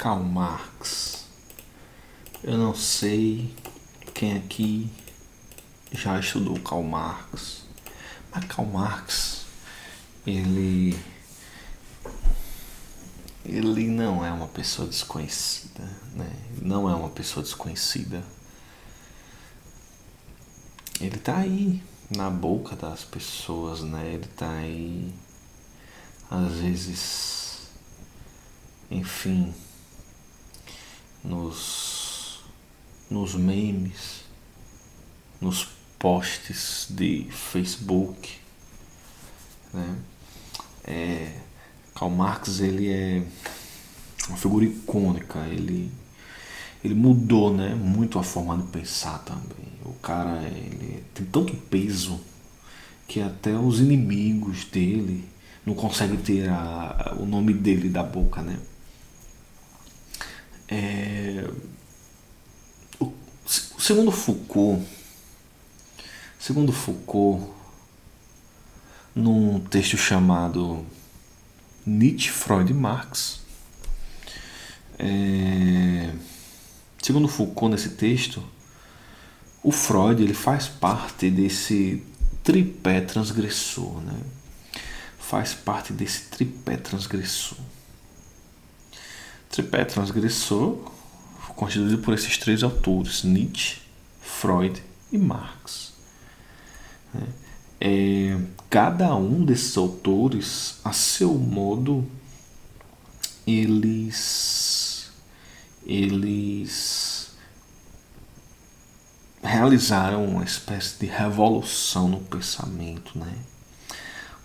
Karl Marx. Eu não sei quem aqui já estudou Karl Marx, mas Karl Marx, ele não é uma pessoa desconhecida, né? Não é uma pessoa desconhecida. Ele tá aí na boca das pessoas, né? Ele tá aí, às vezes, enfim, nos memes, nos posts de Facebook, né? Karl Marx, ele é uma figura icônica. Ele mudou, né, muito a forma de pensar também. O cara, ele tem tanto peso que até os inimigos dele não conseguem ter o nome dele da boca, né? Segundo Foucault, num texto chamado Nietzsche, Freud e Marx, segundo Foucault, nesse texto, o Freud, ele faz parte desse tripé transgressor, né? Faz parte desse tripé transgressor. Tripé transgressor constituído por esses três autores, Nietzsche, Freud e Marx. Cada um desses autores, a seu modo, eles realizaram uma espécie de revolução no pensamento, né?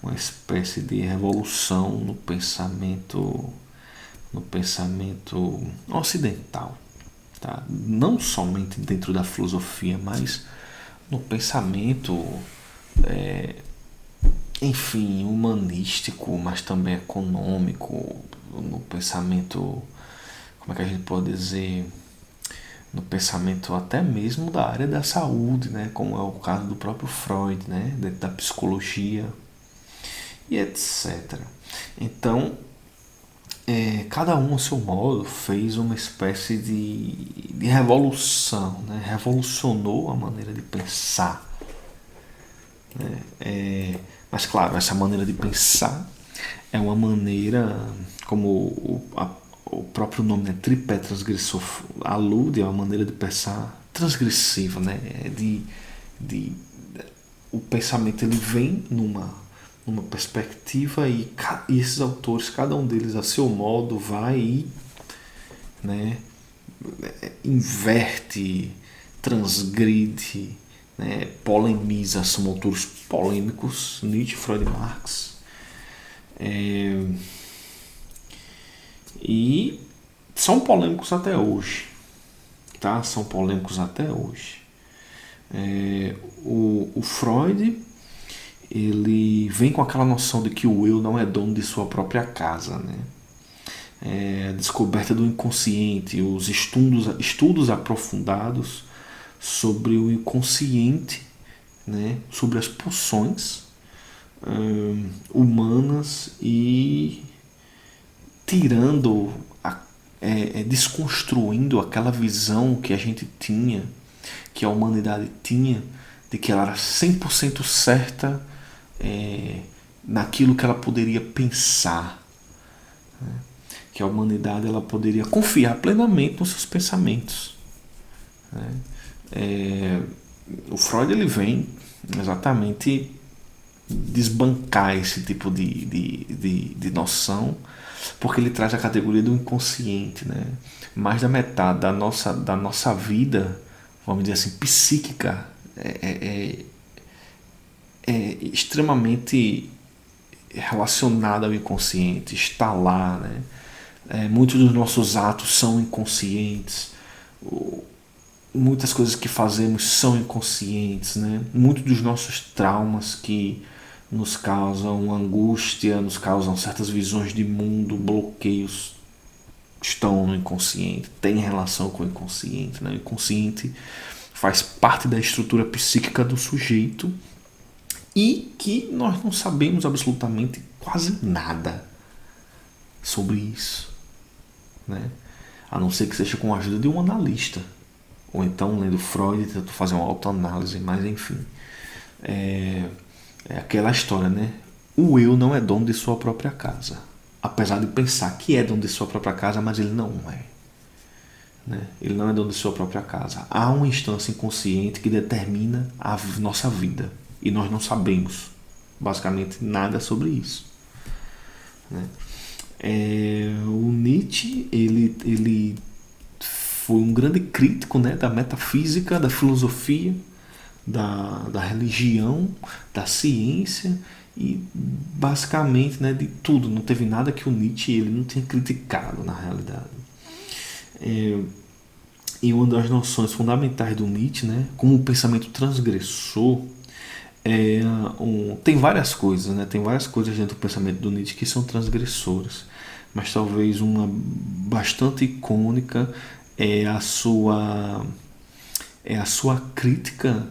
Uma espécie de revolução no pensamento ocidental, tá? Não somente dentro da filosofia, mas no pensamento, enfim, humanístico, mas também econômico, no pensamento, como é que a gente pode dizer, no pensamento até mesmo da área da saúde, né? Como é o caso do próprio Freud, né? Dentro da psicologia e etc. Então, cada um, a seu modo, fez uma espécie de revolução, né? Revolucionou a maneira de pensar, né? Mas, claro, essa maneira de pensar é uma maneira, como o próprio nome, né, tripé transgressor, alude a uma maneira de pensar transgressiva, né? O pensamento, ele vem numa perspectiva e esses autores, cada um deles a seu modo, vai e, né, inverte, transgride, né, polemiza. São autores polêmicos, Nietzsche, Freud e Marx. E são polêmicos até hoje, tá? São polêmicos até hoje. O Freud, ele vem com aquela noção de que o eu não é dono de sua própria casa, né? A descoberta do inconsciente, os estudos aprofundados sobre o inconsciente, né? Sobre as pulsões humanas e tirando, desconstruindo aquela visão que a gente tinha, que a humanidade tinha, de que ela era 100% certa naquilo que ela poderia pensar, né? Que a humanidade, ela poderia confiar plenamente nos seus pensamentos, né? O Freud, ele vem exatamente desbancar esse tipo de noção, porque ele traz a categoria do inconsciente, né? Mais da metade da nossa vida, vamos dizer assim, psíquica, é extremamente relacionada ao inconsciente, está lá, né? Muitos dos nossos atos são inconscientes, muitas coisas que fazemos são inconscientes, né? Muitos dos nossos traumas que nos causam angústia, nos causam certas visões de mundo, bloqueios, estão no inconsciente, tem relação com o inconsciente, né? O inconsciente faz parte da estrutura psíquica do sujeito e que nós não sabemos absolutamente quase nada sobre isso, né? a não ser que seja com a ajuda de um analista, ou então lendo Freud, tentando fazer uma autoanálise, mas enfim. É aquela história, né? O eu não é dono de sua própria casa. Apesar de pensar que é dono de sua própria casa, mas ele não é. Né? Ele não é dono de sua própria casa. Há uma instância inconsciente que determina a nossa vida. E nós não sabemos basicamente nada sobre isso. Né? O Nietzsche, ele foi um grande crítico, né, da metafísica, da filosofia, da religião, da ciência e basicamente, né, de tudo. Não teve nada que o Nietzsche ele não tenha criticado na realidade. E uma das noções fundamentais do Nietzsche, né, como o pensamento transgressor, tem várias coisas, né? Tem várias coisas dentro do pensamento do Nietzsche que são transgressoras, mas talvez uma bastante icônica é a sua crítica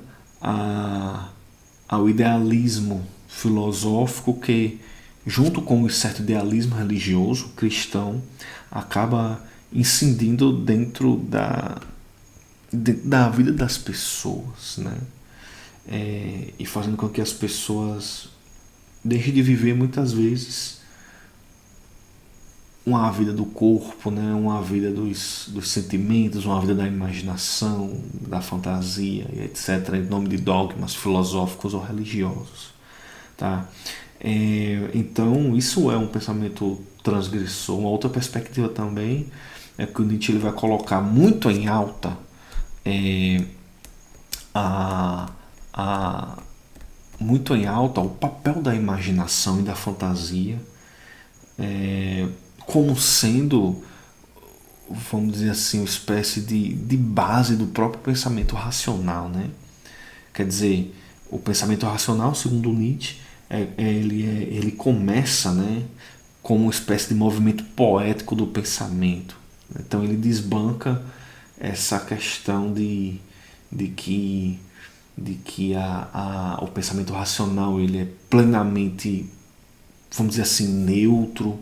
ao idealismo filosófico que, junto com um certo idealismo religioso cristão, acaba incidindo dentro da vida das pessoas, né? E fazendo com que as pessoas deixem de viver muitas vezes uma vida do corpo, né? Uma vida dos sentimentos, uma vida da imaginação, da fantasia, etc., em nome de dogmas filosóficos ou religiosos. Tá? Então, isso é um pensamento transgressor. Uma outra perspectiva também é que o Nietzsche ele vai colocar muito em alta muito em alta o papel da imaginação e da fantasia como sendo, vamos dizer assim, uma espécie de base do próprio pensamento racional, né? Quer dizer, o pensamento racional, segundo Nietzsche, ele começa, né, como uma espécie de movimento poético do pensamento. Então ele desbanca essa questão de que o pensamento racional ele é plenamente, vamos dizer assim, neutro,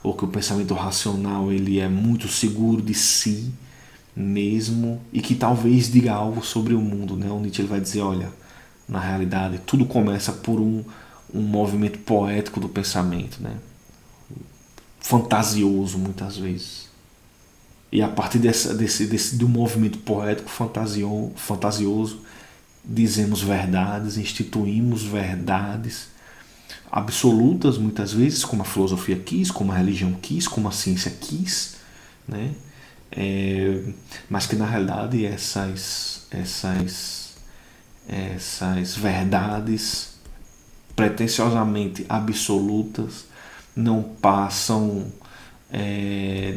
ou que o pensamento racional ele é muito seguro de si mesmo e que talvez diga algo sobre o mundo, né? O Nietzsche ele vai dizer, olha, na realidade tudo começa por um movimento poético do pensamento, né? Fantasioso muitas vezes. E a partir do movimento poético fantasioso dizemos verdades, instituímos verdades absolutas muitas vezes, como a filosofia quis, como a religião quis, como a ciência quis, né? Mas que na realidade essas verdades pretensiosamente absolutas não passam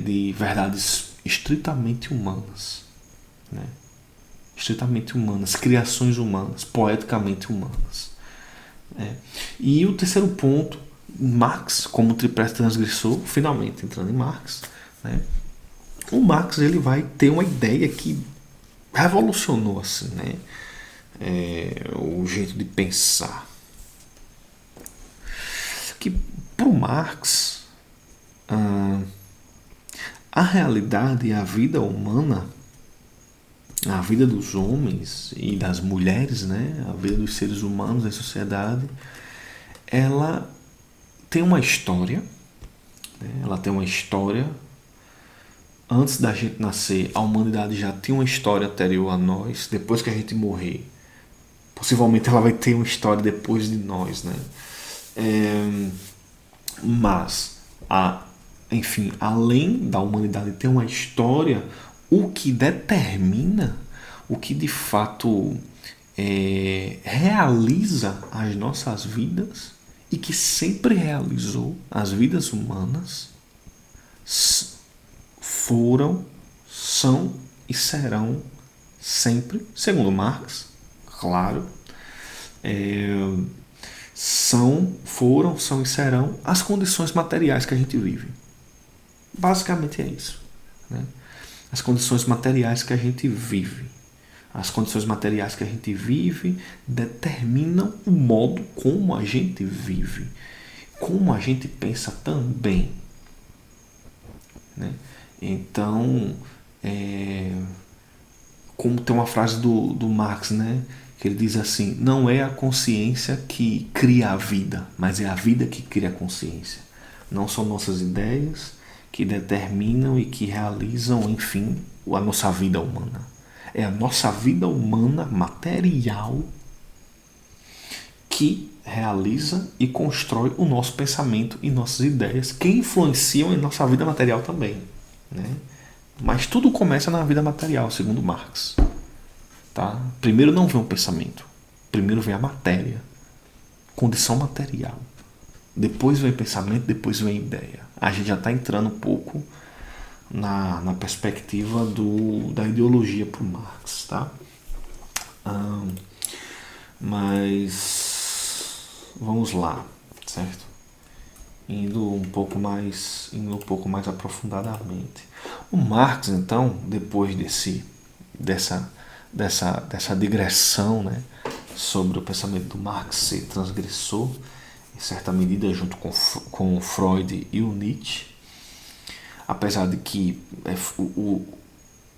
de verdades estritamente humanas, né? Estritamente humanas, criações humanas, poeticamente humanas. E o terceiro ponto, Marx como tripé transgressor, finalmente entrando em Marx, né? O Marx ele vai ter uma ideia que revolucionou assim, né? O jeito de pensar. Que para o Marx a realidade e a vida humana, a vida dos homens e das mulheres, né? A vida dos seres humanos em sociedade, ela tem uma história, né? Ela tem uma história. Antes da gente nascer, a humanidade já tinha uma história anterior a nós. Depois que a gente morrer, possivelmente ela vai ter uma história depois de nós, né? Mas, enfim, além da humanidade ter uma história, o que determina, o que de fato realiza as nossas vidas e que sempre realizou as vidas humanas foram, são e serão sempre, segundo Marx, claro, foram, são e serão as condições materiais que a gente vive. Basicamente é isso, né? As condições materiais que a gente vive. As condições materiais que a gente vive determinam o modo como a gente vive, como a gente pensa também, né? Então, como tem uma frase do Marx, né? Que ele diz assim: não é a consciência que cria a vida, mas é a vida que cria a consciência. Não são nossas ideias que determinam e que realizam, enfim, a nossa vida humana. É a nossa vida humana material que realiza e constrói o nosso pensamento e nossas ideias, que influenciam em nossa vida material também, né? Mas tudo começa na vida material, segundo Marx. Tá? Primeiro não vem o pensamento, primeiro vem a matéria, condição material. Depois vem pensamento, depois vem ideia. A gente já está entrando um pouco na perspectiva da ideologia para o Marx. Tá? Mas vamos lá, certo? Indo um pouco mais aprofundadamente. O Marx, então, depois dessa digressão, né, sobre o pensamento do Marx ser transgressor, em certa medida, junto com o Freud e o Nietzsche, apesar de que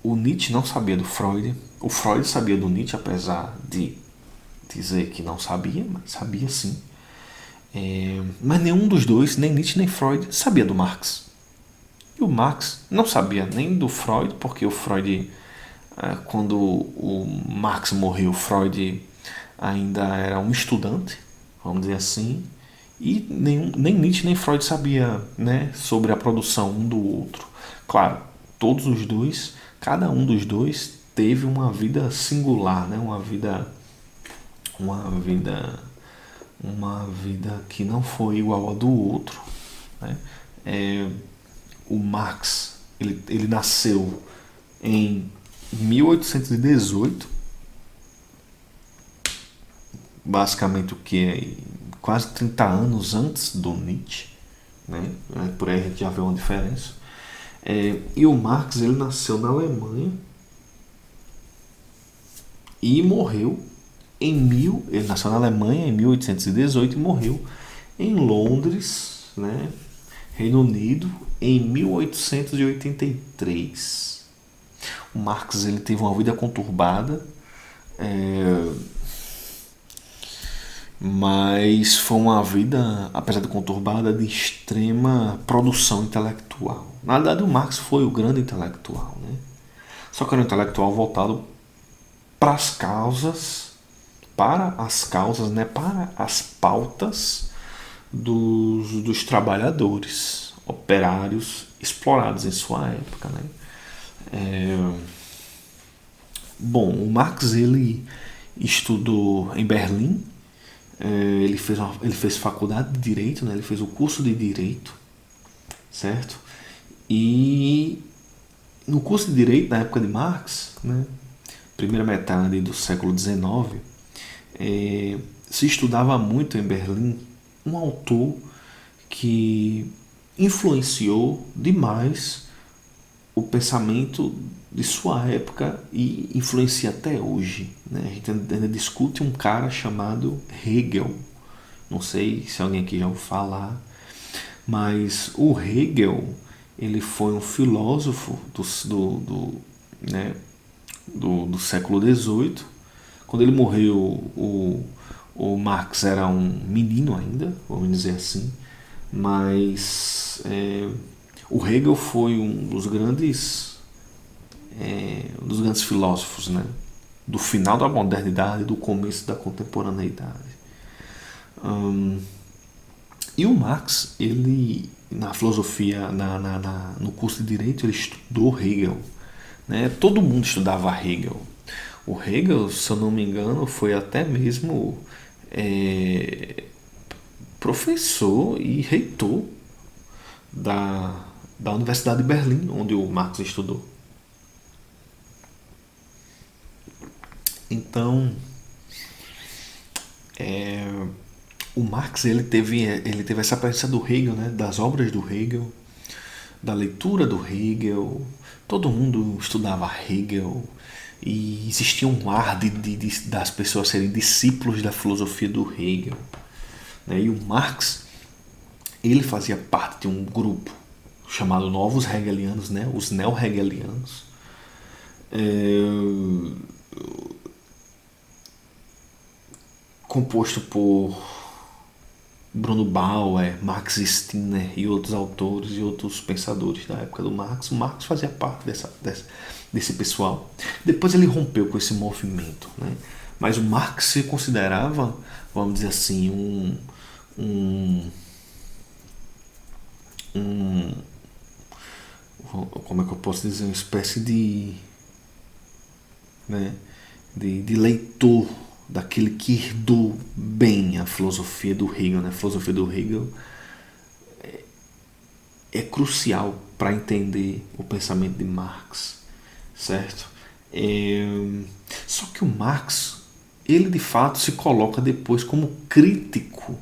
o Nietzsche não sabia do Freud, o Freud sabia do Nietzsche, apesar de dizer que não sabia, mas sabia sim. Mas nenhum dos dois, nem Nietzsche nem Freud, sabia do Marx. E o Marx não sabia nem do Freud, porque o Freud, quando o Marx morreu, Freud ainda era um estudante, vamos dizer assim, e nem Nietzsche nem Freud sabia, né, sobre a produção um do outro. Claro, todos os dois, cada um dos dois teve uma vida singular, né, uma vida que não foi igual a do outro, né? O Marx ele nasceu em 1818, basicamente o que é quase 30 anos antes do Nietzsche, né? Por aí a gente já vê uma diferença. E o Marx ele nasceu na Alemanha e morreu ele nasceu na Alemanha em 1818 e morreu em Londres, né, Reino Unido, em 1883. O Marx ele teve uma vida conturbada, mas foi uma vida, apesar de conturbada, de extrema produção intelectual. Na verdade, o Marx foi o grande intelectual, né? Só que era um intelectual voltado para as causas, né, para as pautas dos trabalhadores, operários explorados em sua época, né? Bom, o Marx ele estudou em Berlim, ele fez faculdade de Direito, né? Ele fez o curso de Direito, certo? E no curso de Direito, na época de Marx, né, primeira metade do século XIX, se estudava muito em Berlim um autor que influenciou demais o pensamento de sua época e influencia até hoje, né? A gente ainda discute um cara chamado Hegel. Não sei se alguém aqui já ouviu falar, mas o Hegel ele foi um filósofo do século XVIII. Quando ele morreu, o Marx era um menino ainda, vamos dizer assim, mas o Hegel foi um dos grandes filósofos, né, do final da modernidade e do começo da contemporaneidade. E o Marx, ele na filosofia, no curso de Direito, ele estudou Hegel, né? Todo mundo estudava Hegel. O Hegel, se eu não me engano, foi até mesmo professor e reitor da Universidade de Berlim, onde o Marx estudou. Então, o Marx ele teve essa presença do Hegel, né, das obras do Hegel, da leitura do Hegel. Todo mundo estudava Hegel e existia um ar das pessoas serem discípulos da filosofia do Hegel, né? E o Marx ele fazia parte de um grupo chamado Novos Hegelianos, né? Os neo-hegelianos, composto por Bruno Bauer, Max Stirner e outros autores e outros pensadores da época do Marx. O Marx fazia parte desse pessoal. Depois ele rompeu com esse movimento, né? Mas o Marx se considerava, vamos dizer assim, como é que eu posso dizer, uma espécie de, né, de leitor daquele que herdou bem a filosofia do Hegel, né? A filosofia do Hegel é crucial para entender o pensamento de Marx, certo? Só que o Marx, ele de fato se coloca depois como crítico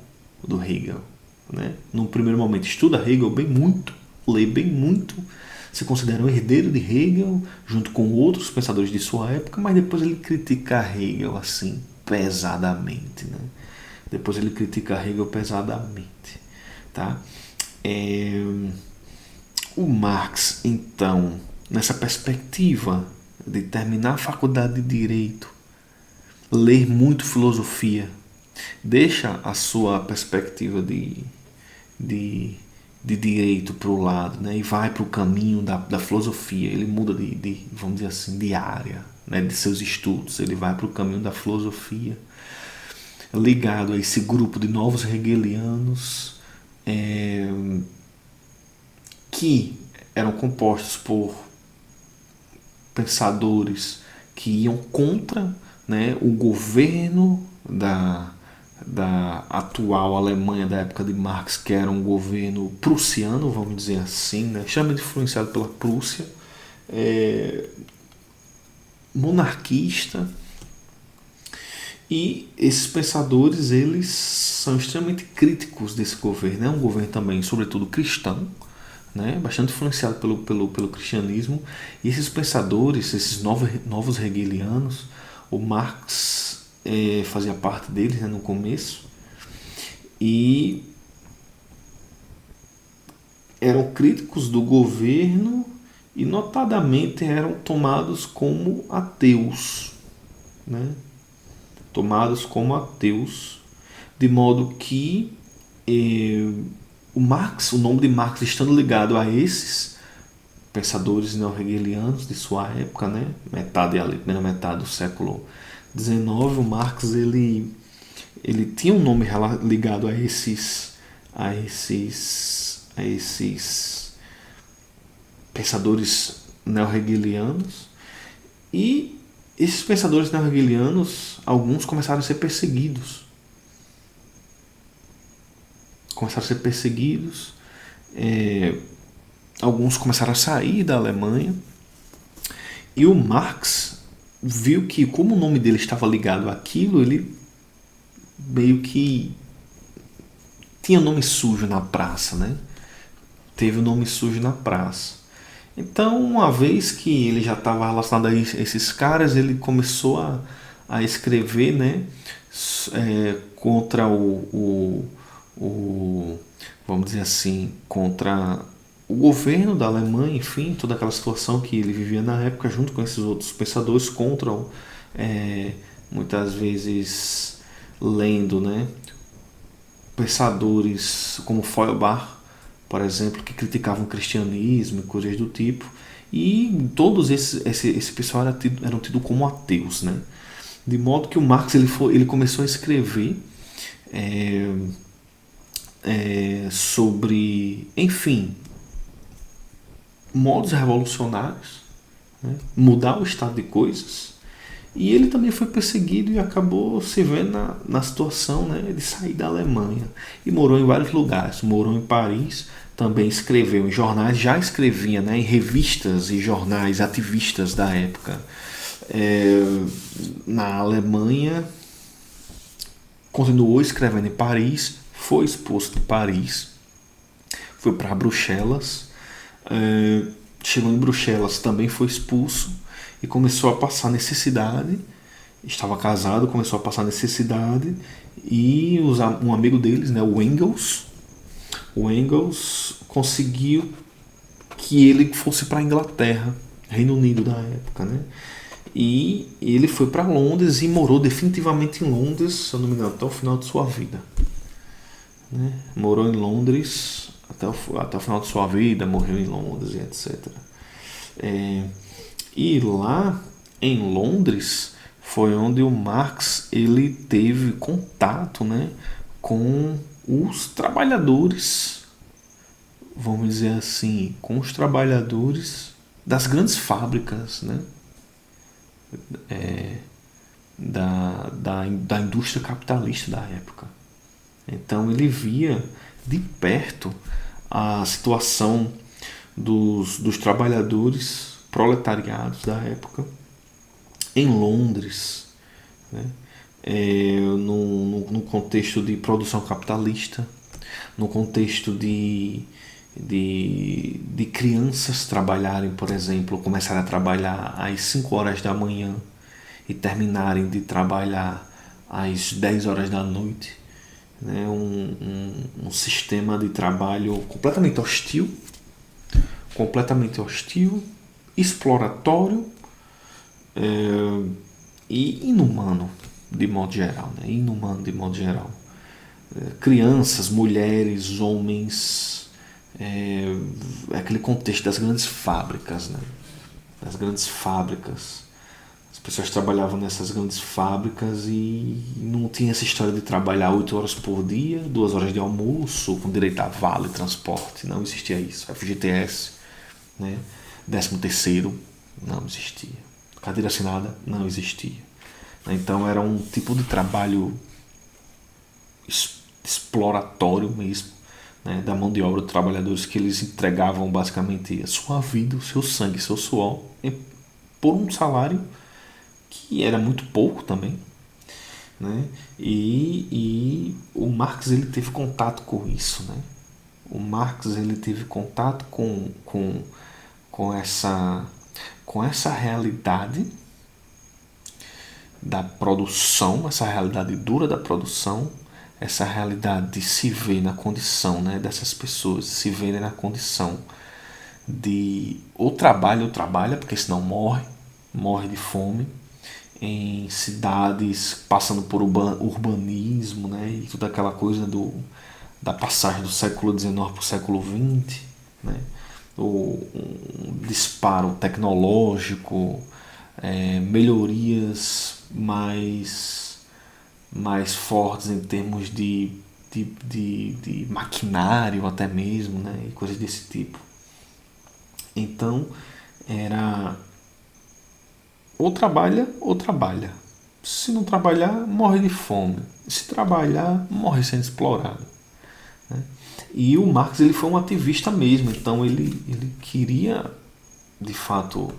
do Hegel, né? No primeiro momento estuda Hegel bem muito, lê bem muito, se considera um herdeiro de Hegel junto com outros pensadores de sua época, mas depois ele critica Hegel assim pesadamente, né? Depois ele critica Hegel pesadamente, tá? O Marx, então, nessa perspectiva de terminar a faculdade de Direito, ler muito filosofia, deixa a sua perspectiva de direito para o lado, né, e vai para o caminho da filosofia. Ele muda vamos dizer assim, de área, né, de seus estudos. Ele vai para o caminho da filosofia, ligado a esse grupo de novos hegelianos, que eram compostos por pensadores que iam contra, né, o governo da atual Alemanha da época de Marx, que era um governo prussiano, vamos dizer assim, né, extremamente influenciado pela Prússia, monarquista. E esses pensadores, eles são extremamente críticos desse governo. É um governo também, sobretudo, cristão, né? Bastante influenciado pelo cristianismo. E esses pensadores, esses novos hegelianos, o Marx fazia parte deles, né, no começo, e eram críticos do governo e notadamente eram tomados como ateus, né? Tomados como ateus, de modo que o Marx, o nome de Marx estando ligado a esses pensadores neo-hegelianos de sua época, né, primeira metade do século XIX, o Marx ele tinha um nome ligado a esses pensadores neo-hegelianos, e esses pensadores neo-hegelianos, alguns começaram a ser perseguidos. Alguns começaram a sair da Alemanha, e o Marx viu que, como o nome dele estava ligado àquilo, ele meio que tinha nome sujo na praça, né? Teve o nome sujo na praça. Então, uma vez que ele já estava relacionado a esses caras, ele começou a escrever, né, contra vamos dizer assim, contra o governo da Alemanha, enfim, toda aquela situação que ele vivia na época, junto com esses outros pensadores, contra, muitas vezes, lendo, né, pensadores como Feuerbach, por exemplo, que criticavam o cristianismo e coisas do tipo, e todos esse pessoal eram tidos como ateus, né? De modo que o Marx ele começou a escrever sobre, enfim, modos revolucionários, né? Mudar o estado de coisas. E ele também foi perseguido e acabou se vendo na situação, né, de sair da Alemanha. E morou em vários lugares. Morou em Paris, também escreveu em jornais, já escrevia, né, em revistas e jornais ativistas da época. Na Alemanha, continuou escrevendo em Paris, foi expulso de Paris, foi para Bruxelas, chegou em Bruxelas, também foi expulso, e começou a passar necessidade. Estava casado, começou a passar necessidade, e um amigo deles, né, o Engels conseguiu que ele fosse para a Inglaterra, Reino Unido da época, né? E ele foi para Londres e morou definitivamente em Londres, se eu não me engano, até o final de sua vida, né? Morou em Londres até o final de sua vida, morreu em Londres e etc. E lá em Londres foi onde o Marx ele teve contato, né, com os trabalhadores, vamos dizer assim, com os trabalhadores das grandes fábricas, né, da indústria capitalista da época. Então ele via de perto a situação dos trabalhadores proletariados da época em Londres, né? No contexto de produção capitalista, no contexto de crianças trabalharem, por exemplo, começarem a trabalhar às 5 horas da manhã e terminarem de trabalhar às 10 horas da noite, né? Um sistema de trabalho completamente hostil, exploratório, e inumano de modo geral, né? Inumano de modo geral. Crianças, mulheres, homens, aquele contexto das grandes fábricas, né? Das grandes fábricas. As pessoas trabalhavam nessas grandes fábricas e não tinha essa história de trabalhar 8 horas por dia, 2 horas de almoço, com direito a vale, transporte. Não existia isso. FGTS, né? 13º, não existia. Cadeira assinada, não existia. Então era um tipo de trabalho exploratório mesmo, né, da mão de obra dos trabalhadores, que eles entregavam basicamente a sua vida, o seu sangue, seu suor, por um salário que era muito pouco também, né? E o Marx ele teve contato com isso, né? O Marx ele teve contato com essa realidade da produção, essa realidade dura da produção, essa realidade de se ver na condição, né, dessas pessoas, se verem na condição de ou trabalha, porque senão morre de fome, em cidades passando por urbanismo, né, e toda aquela coisa da passagem do século XIX para o século XX, né, um disparo tecnológico, melhorias mais fortes em termos de maquinário até mesmo, né, e coisas desse tipo. Então era ou trabalha ou trabalha. Se não trabalhar, morre de fome. Se trabalhar, morre sendo explorado, né? E o Marx ele foi um ativista mesmo, então ele queria de fato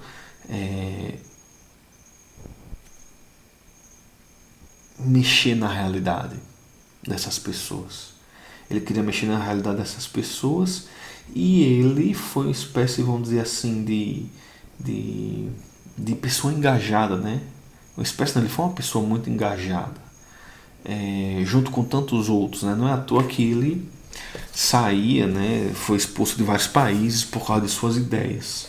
mexer na realidade dessas pessoas. Ele queria mexer na realidade dessas pessoas e ele foi uma espécie, vamos dizer assim, de pessoa engajada, né? Uma espécie, não, ele foi uma pessoa muito engajada, junto com tantos outros, né? Não é à toa que ele saía, né? Foi expulso de vários países por causa de suas ideias.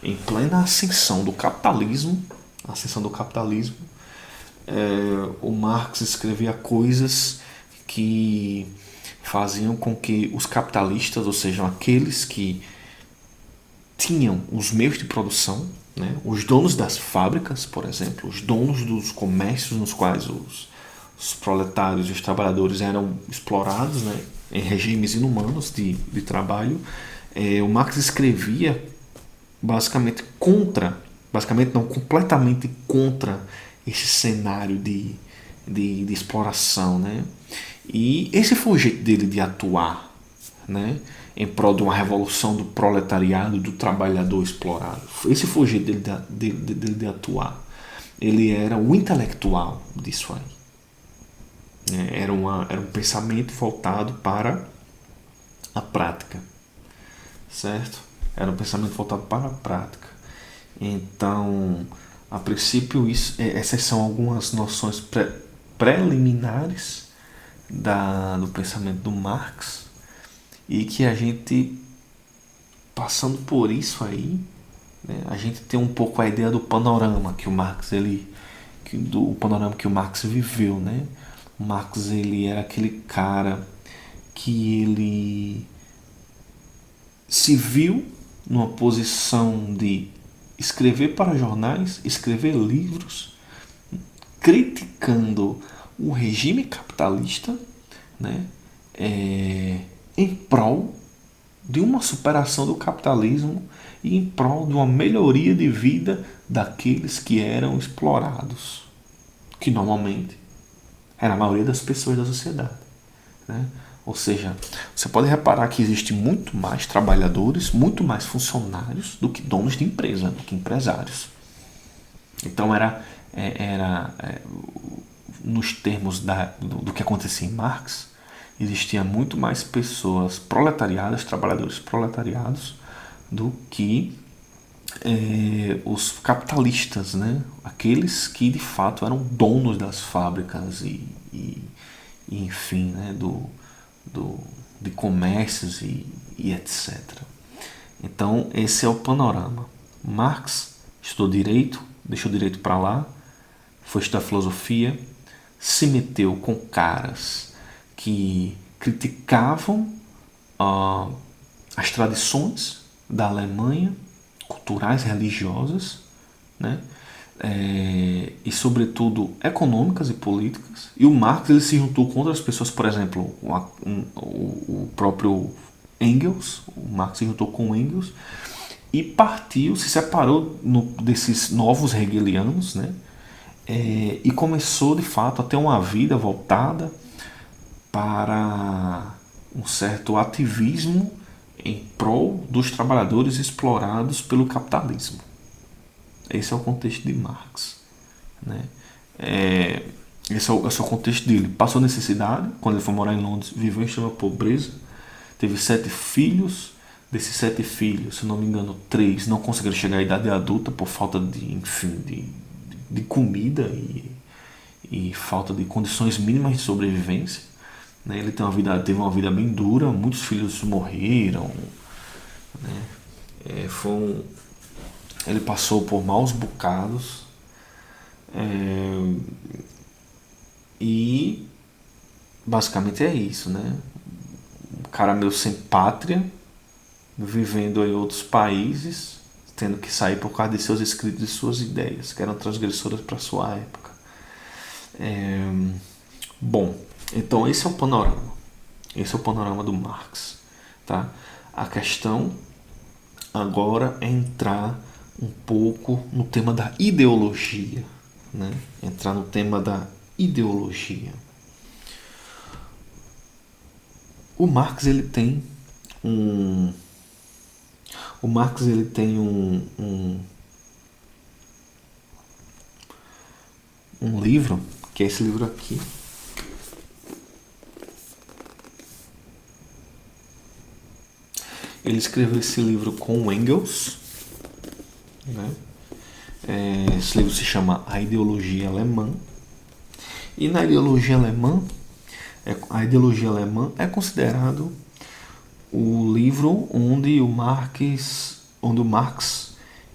Em plena ascensão do capitalismo, o Marx escrevia coisas que faziam com que os capitalistas, ou seja, aqueles que tinham os meios de produção, né, os donos das fábricas, por exemplo, os donos dos comércios nos quais os proletários e os trabalhadores eram explorados, né, em regimes inumanos de trabalho, o Marx escrevia completamente contra esse cenário de exploração, né? E esse foi o jeito dele de atuar, né, em prol de uma revolução do proletariado, do trabalhador explorado. Esse foi o jeito dele de atuar. Ele era o intelectual disso aí. Era um pensamento voltado para a prática, certo? Era um pensamento voltado para a prática. Então, a princípio, essas são algumas noções preliminares do pensamento do Marx, e que a gente passando por isso aí, né, a gente tem um pouco a ideia do panorama que o Marx o panorama que o Marx viveu, né? O Marx ele era aquele cara que ele se viu numa posição de escrever para jornais, escrever livros, criticando o regime capitalista, né, em prol de uma superação do capitalismo e em prol de uma melhoria de vida daqueles que eram explorados, que normalmente era a maioria das pessoas da sociedade, né? Ou seja, você pode reparar que existe muito mais trabalhadores, muito mais funcionários do que donos de empresa, do que empresários. Então nos termos do que acontecia em Marx, existia muito mais pessoas proletariadas, trabalhadores proletariados, do que os capitalistas, né? Aqueles que de fato eram donos das fábricas e enfim, né? De comércios e etc. Então esse é o panorama. Marx estudou direito, deixou o direito para lá, foi estudar filosofia, se meteu com caras que criticavam as tradições da Alemanha, culturais, religiosas, né? E sobretudo econômicas e políticas. E o Marx ele se juntou com outras pessoas, por exemplo, o próprio Engels. O Marx se juntou com Engels e partiu, se separou desses novos hegelianos, né? E começou de fato a ter uma vida voltada para um certo ativismo em prol dos trabalhadores explorados pelo capitalismo. Esse é o contexto de Marx, né? Esse é o contexto dele. Passou necessidade, quando ele foi morar em Londres, viveu em extrema pobreza, teve 7 filhos. Desses 7 filhos, se não me engano, 3 não conseguiram chegar à idade adulta por falta de comida e falta de condições mínimas de sobrevivência, né? Ele teve uma vida bem dura, muitos filhos morreram, né? Ele passou por maus bocados, e basicamente é isso, né? Um cara meio sem pátria, vivendo em outros países, tendo que sair por causa de seus escritos e suas ideias, que eram transgressoras para sua época. Bom, então esse é o panorama. Esse é o panorama do Marx, tá? A questão agora é entrar um pouco no tema da ideologia, né? Entrar no tema da ideologia. O Marx ele tem um livro, que é esse livro aqui. Ele escreveu esse livro com Engels, né? Esse livro se chama A Ideologia Alemã. E na ideologia alemã, a ideologia alemã é considerado o livro onde o Marx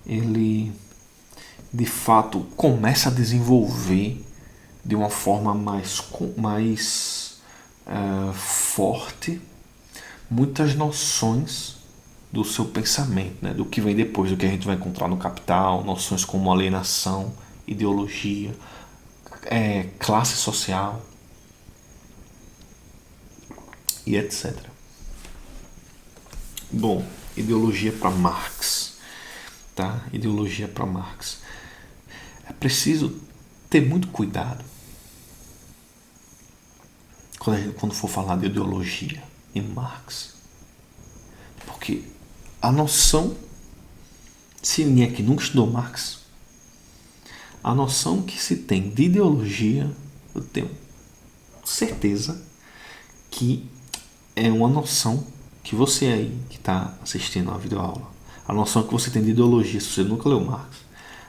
ele de fato começa a desenvolver de uma forma mais forte muitas noções do seu pensamento, né? Do que vem depois, do que a gente vai encontrar no Capital, noções como alienação, ideologia, classe social e etc. Bom, ideologia para Marx, tá? Ideologia para Marx. É preciso ter muito cuidado quando for falar de ideologia em Marx, porque a noção, se ninguém aqui nunca estudou Marx, a noção que se tem de ideologia, eu tenho certeza que é uma noção que você aí que está assistindo a videoaula, a noção que você tem de ideologia, se você nunca leu Marx,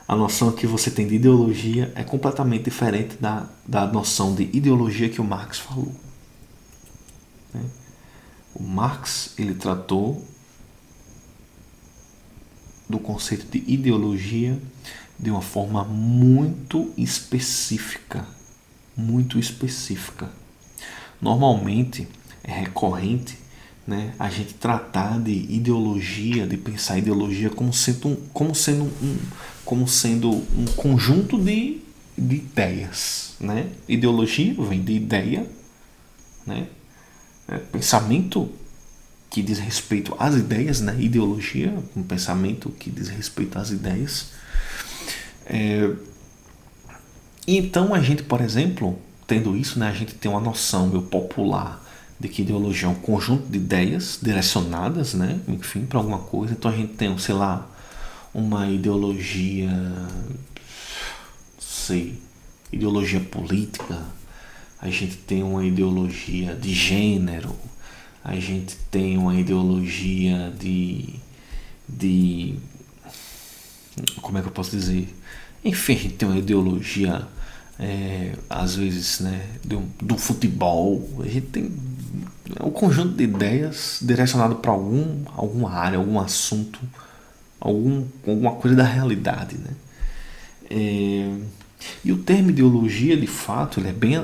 a noção que você tem de ideologia é completamente diferente da noção de ideologia que o Marx falou, né? O Marx ele tratou do conceito de ideologia de uma forma muito específica. Muito específica. Normalmente é recorrente, né, a gente tratar de ideologia, de pensar ideologia como sendo um conjunto de ideias, né? Ideologia vem de ideia, né? Pensamento que diz respeito às ideias, né? Ideologia, um pensamento que diz respeito às ideias. Então a gente, por exemplo, tendo isso, né, a gente tem uma noção meio popular de que ideologia é um conjunto de ideias direcionadas, né, enfim, para alguma coisa. Então a gente tem, sei lá, uma ideologia, sei, ideologia política, a gente tem uma ideologia de gênero, a gente tem uma ideologia de como é que eu posso dizer? Enfim, a gente tem uma ideologia, às vezes, né, do futebol. A gente tem um conjunto de ideias direcionado para alguma área, algum assunto, alguma coisa da realidade, né? E o termo ideologia, de fato,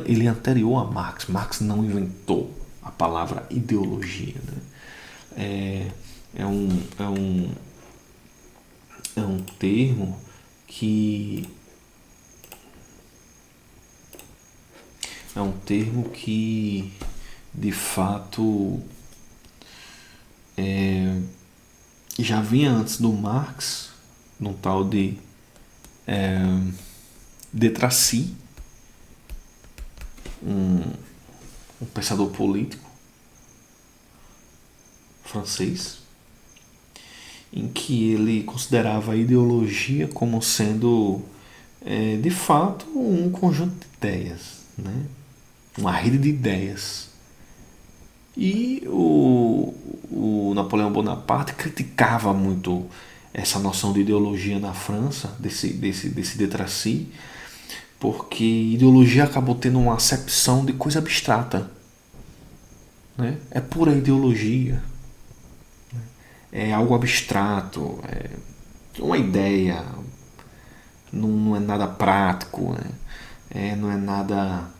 ele é anterior a Marx. Marx não inventou a palavra ideologia, né? É um termo que de fato já vinha antes do Marx, num tal de de Tracy, um pensador político francês, em que ele considerava a ideologia como sendo, de fato, um conjunto de ideias, né? Uma rede de ideias. E o Napoleão Bonaparte criticava muito essa noção de ideologia na França, desse de Tracy, porque ideologia acabou tendo uma acepção de coisa abstrata, né? É pura ideologia, é algo abstrato, é uma ideia, não é nada prático, né? Não é nada,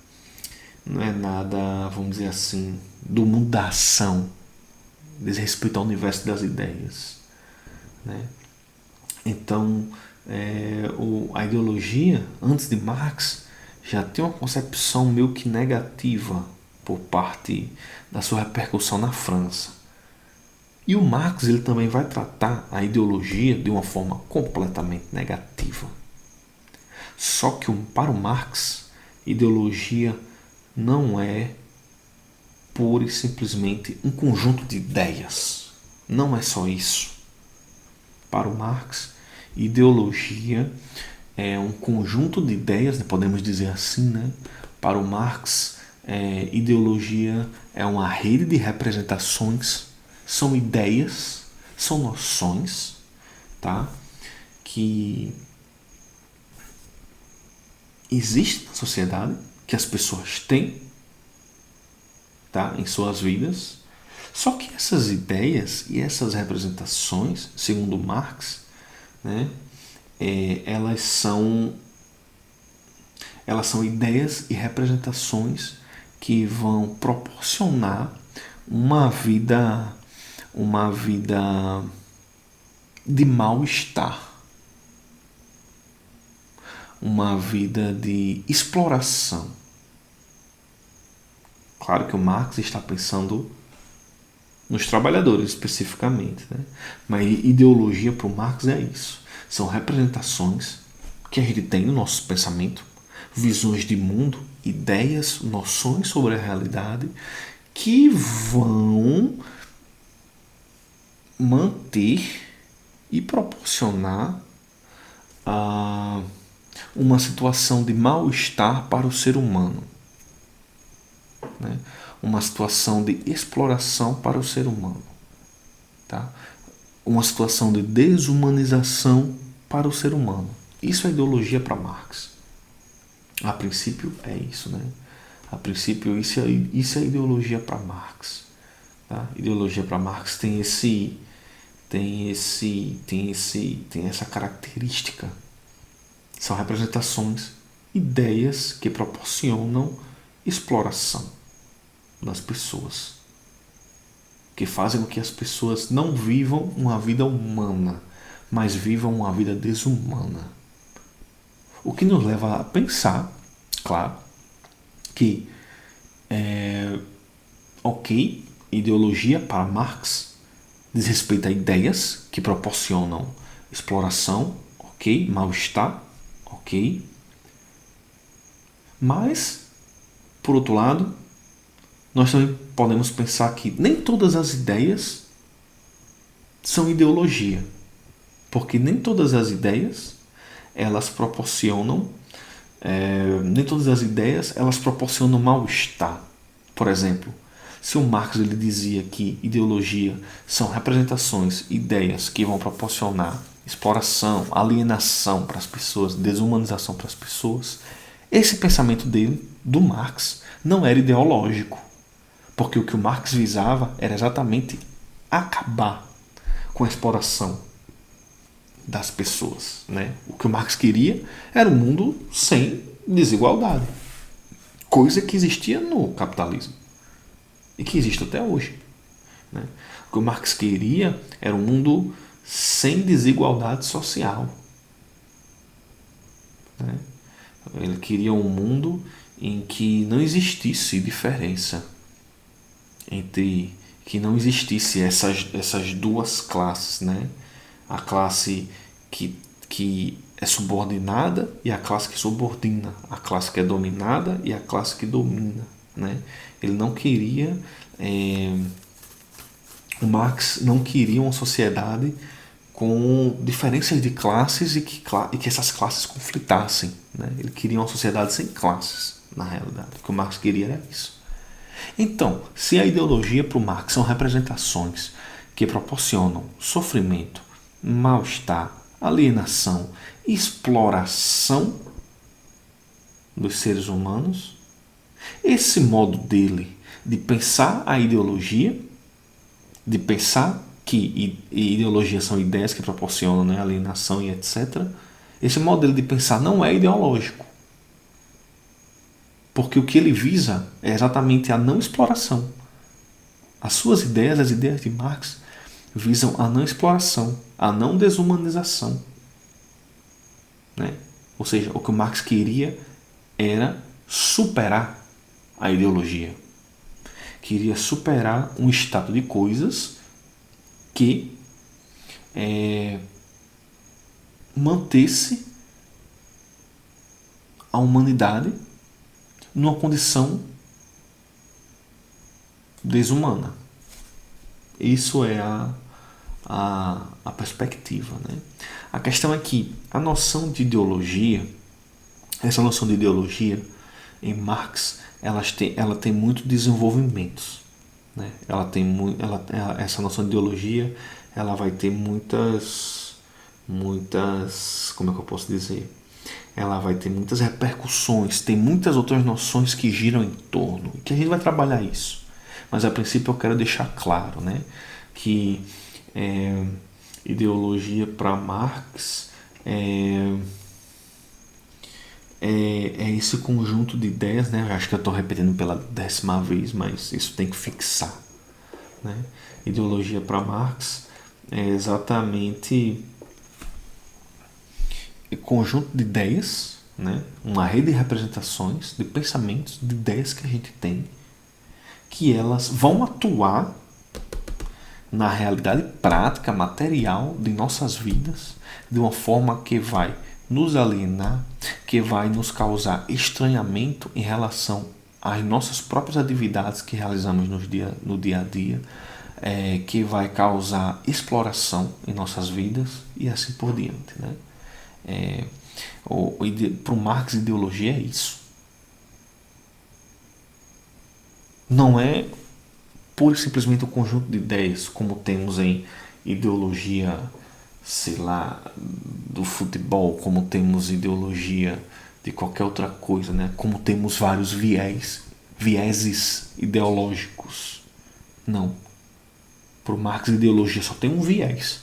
vamos dizer assim, do mundo da ação, diz respeito ao universo das ideias, né? Então, a ideologia, antes de Marx, já tem uma concepção meio que negativa por parte da sua repercussão na França. E o Marx ele também vai tratar a ideologia de uma forma completamente negativa. Só que para o Marx, ideologia não é pura e simplesmente um conjunto de ideias. Não é só isso. Para o Marx, ideologia é um conjunto de ideias, podemos dizer assim, né? Para o Marx, ideologia é uma rede de representações, são ideias, são noções, tá? Que existem na sociedade, que as pessoas têm, tá? Em suas vidas. Só que essas ideias e essas representações, segundo Marx, né, elas são ideias e representações que vão proporcionar uma vida de mal-estar, uma vida de exploração. Claro que o Marx está pensando nos trabalhadores especificamente, né? Mas ideologia para o Marx é isso. São representações que a gente tem no nosso pensamento, visões de mundo, ideias, noções sobre a realidade que vão manter e proporcionar uma situação de mal-estar para o ser humano, né? Uma situação de exploração para o ser humano, tá? Uma situação de desumanização para o ser humano. Isso é ideologia para Marx. A princípio é isso, né? A princípio isso é ideologia para Marx, tá? Ideologia para Marx tem tem essa característica. São representações, ideias que proporcionam exploração das pessoas, que fazem com que as pessoas não vivam uma vida humana, mas vivam uma vida desumana. O que nos leva a pensar, claro, que ok, ideologia para Marx diz respeito a ideias que proporcionam exploração, ok, mal-estar, ok. Mas, por outro lado, nós também podemos pensar que nem todas as ideias são ideologia, porque nem todas as ideias elas proporcionam mal-estar. Por exemplo, se o Marx ele dizia que ideologia são representações, ideias que vão proporcionar exploração, alienação para as pessoas, desumanização para as pessoas, esse pensamento dele, do Marx, não era ideológico, porque o que o Marx visava era exatamente acabar com a exploração das pessoas, né? O que o Marx queria era um mundo sem desigualdade, coisa que existia no capitalismo e que existe até hoje, né? O que o Marx queria era um mundo sem desigualdade social, né? Ele queria um mundo em que não existisse diferença entre que não existisse essas duas classes, né? A classe que é subordinada e a classe que subordina, a classe que é dominada e a classe que domina, né? Ele não queria o Marx não queria uma sociedade com diferenças de classes e que essas classes conflitassem, né? Ele queria uma sociedade sem classes, na realidade. O que o Marx queria era isso. Então, se a ideologia para o Marx são representações que proporcionam sofrimento, mal-estar, alienação, exploração dos seres humanos, esse modo dele de pensar a ideologia, de pensar que ideologia são ideias que proporcionam, né, alienação e etc., esse modo dele de pensar não é ideológico. Porque o que ele visa é exatamente a não exploração. As suas ideias, as ideias de Marx, visam a não exploração, a não desumanização, né? Ou seja, o que o Marx queria era superar a ideologia. Queria superar um estado de coisas que mantesse a humanidade numa condição desumana. Isso é a perspectiva, né? A questão é que a noção de ideologia, essa noção de ideologia em Marx, ela tem muito desenvolvimentos, né? Essa noção de ideologia, ela vai ter muitas, como é que eu posso dizer? Ela vai ter muitas repercussões, tem muitas outras noções que giram em torno, que a gente vai trabalhar isso. Mas a princípio eu quero deixar claro, né, que ideologia para Marx é esse conjunto de ideias, né? Eu acho que eu estou repetindo pela 10ª vez, mas isso tem que fixar, né? Ideologia para Marx é exatamente conjunto de ideias, né? Uma rede de representações, de pensamentos, de ideias que a gente tem, que elas vão atuar na realidade prática, material de nossas vidas, de uma forma que vai nos alienar, que vai nos causar estranhamento em relação às nossas próprias atividades que realizamos no dia a dia, que vai causar exploração em nossas vidas e assim por diante, né? Para o Marx, ideologia é isso. Não é pura e simplesmente um conjunto de ideias, como temos em ideologia, sei lá, do futebol, como temos ideologia de qualquer outra coisa, né? Como temos vários vieses ideológicos. Não. Para o Marx, a ideologia só tem um viés.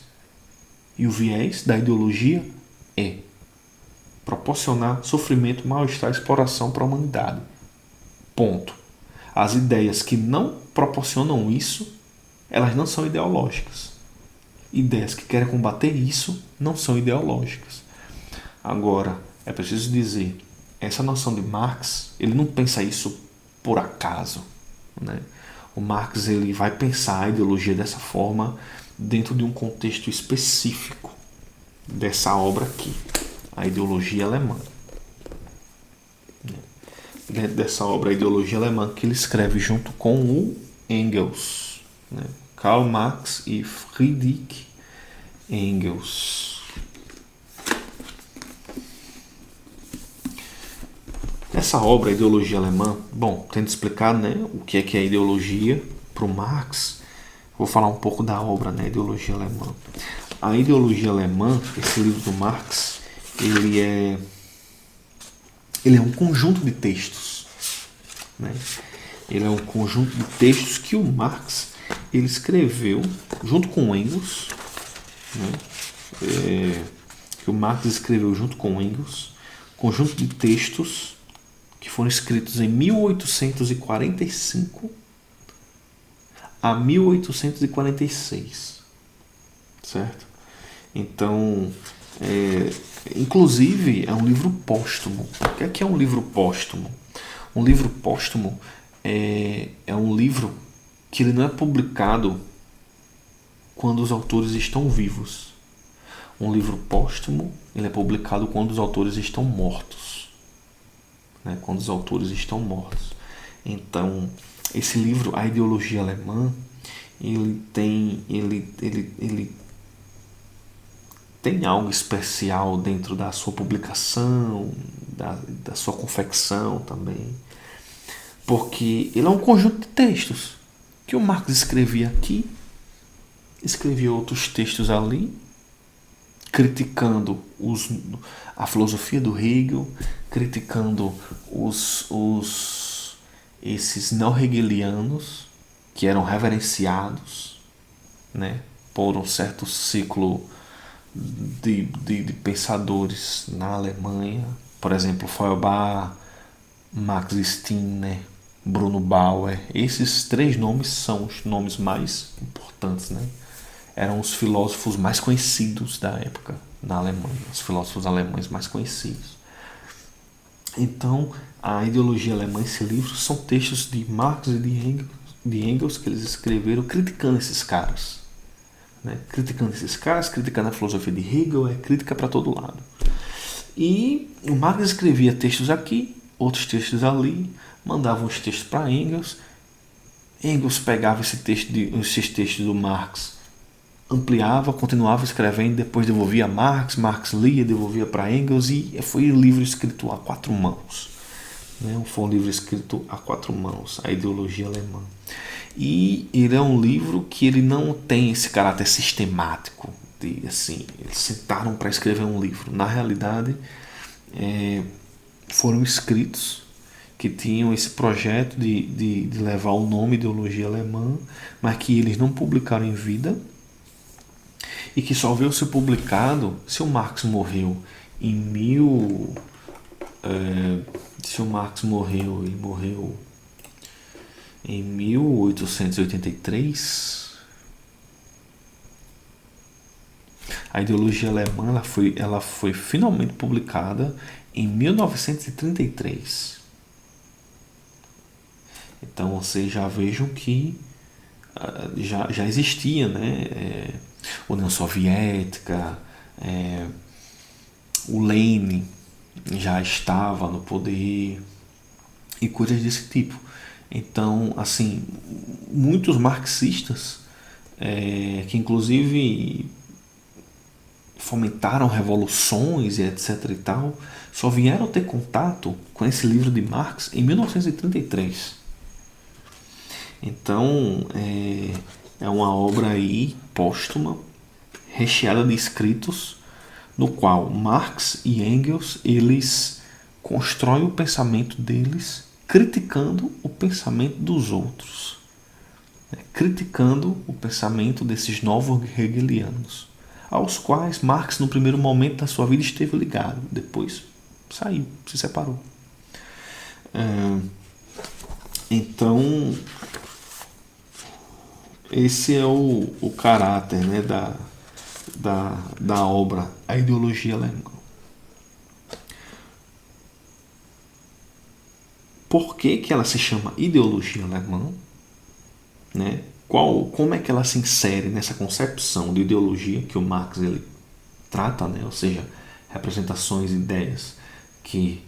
E o viés da ideologia é proporcionar sofrimento, mal-estar e exploração para a humanidade. Ponto. As ideias que não proporcionam isso, elas não são ideológicas. Ideias que querem combater isso não são ideológicas. Agora, é preciso dizer, essa noção de Marx, ele não pensa isso por acaso, né? O Marx, ele vai pensar a ideologia dessa forma dentro de um contexto específico dessa obra aqui, a ideologia alemã. Dentro dessa obra, a ideologia alemã, que ele escreve junto com o Engels, né? Karl Marx e Friedrich Engels. Essa obra, a ideologia alemã, bom, tendo explicado, né, o que é a ideologia para o Marx, vou falar um pouco da obra, né, ideologia alemã. A ideologia alemã, esse livro do Marx, ele é um conjunto de textos, né? Ele é um conjunto de textos que o Marx ele escreveu junto com Engels, né? Que o Marx escreveu junto com Engels, conjunto de textos que foram escritos em 1845 a 1846, certo? Então, inclusive, é um livro póstumo. O que é um livro póstumo? Um livro póstumo é um livro que ele não é publicado quando os autores estão vivos. Um livro póstumo ele é publicado quando os autores estão mortos, né? Quando os autores estão mortos. Então, esse livro, A Ideologia Alemã, ele tem algo especial dentro da sua publicação, da sua confecção também, porque ele é um conjunto de textos que o Marx escrevia aqui, escrevia outros textos ali, criticando a filosofia do Hegel, criticando esses neo-hegelianos que eram reverenciados, né, por um certo ciclo de pensadores na Alemanha, por exemplo, Feuerbach, Max Stirner, Bruno Bauer. Esses três nomes são os nomes mais importantes, né? Eram os filósofos mais conhecidos da época na Alemanha, os filósofos alemães mais conhecidos. Então, a ideologia alemã, esse livro, são textos de Marx e de Engels que eles escreveram criticando esses caras, né? Criticando esses caras, criticando a filosofia de Hegel, crítica para todo lado. E o Marx escrevia textos aqui, outros textos ali, mandava os textos para Engels. Engels pegava esses textos do Marx, ampliava, continuava escrevendo, depois devolvia a Marx, Marx lia, devolvia para Engels, e foi um livro escrito a quatro mãos, né? Foi um livro escrito a quatro mãos, a ideologia alemã. E ele é um livro que ele não tem esse caráter sistemático de, assim, eles sentaram para escrever um livro. Na realidade, foram escritos que tinham esse projeto de levar o nome ideologia alemã, mas que eles não publicaram em vida, e que só veio ser publicado se o Marx morreu em ele morreu em 1883. A ideologia alemã ela foi finalmente publicada em 1933. Então vocês já vejam que já existia, né? União Soviética, o Lenin já estava no poder e coisas desse tipo. Então, assim, muitos marxistas que inclusive fomentaram revoluções e etc e tal, só vieram ter contato com esse livro de Marx em 1933. Então, é uma obra aí póstuma, recheada de escritos, no qual Marx e Engels eles constroem o pensamento deles criticando o pensamento dos outros. criticando o pensamento desses novos hegelianos, aos quais Marx, no primeiro momento da sua vida, esteve ligado, depois saiu, se separou. Então, esse é o caráter, né, da obra A Ideologia Alemã. Por que ela se chama Ideologia Alemã? Né? Como é que ela se insere nessa concepção de ideologia que o Marx ele trata, né? Ou seja, representações, ideias que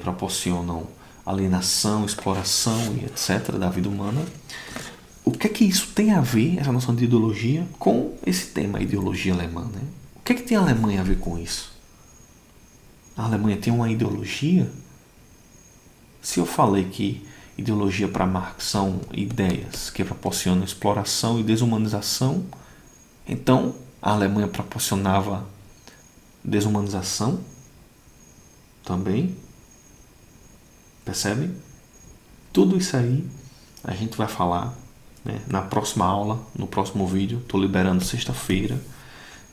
proporcionam alienação, exploração e etc. da vida humana. O que é que isso tem a ver, essa noção de ideologia, com esse tema, ideologia alemã? Né? O que é que tem a Alemanha a ver com isso? A Alemanha tem uma ideologia? Se eu falei que ideologia para Marx são ideias que proporcionam exploração e desumanização, então a Alemanha proporcionava desumanização também. Percebem? Tudo isso aí a gente vai falar, né, na próxima aula, no próximo vídeo. Estou liberando sexta-feira,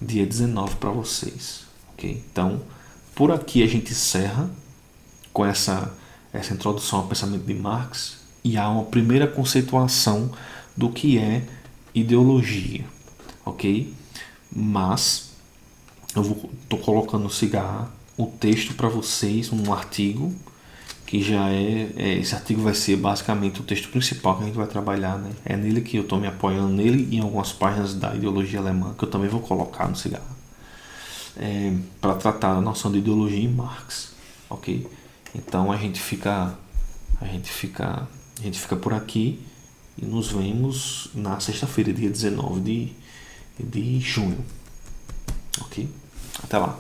dia 19 para vocês. Okay? Então, por aqui a gente encerra com essa introdução ao pensamento de Marx e há uma primeira conceituação do que é ideologia, ok? Mas eu estou colocando no cigarro o texto para vocês, um artigo que já esse artigo vai ser basicamente o texto principal que a gente vai trabalhar, né? É nele que eu estou me apoiando, nele e em algumas páginas da ideologia alemã que eu também vou colocar no cigarro, para tratar a noção de ideologia em Marx, ok? Então a gente fica por aqui e nos vemos na sexta-feira, dia 19 de junho. Ok? Até lá.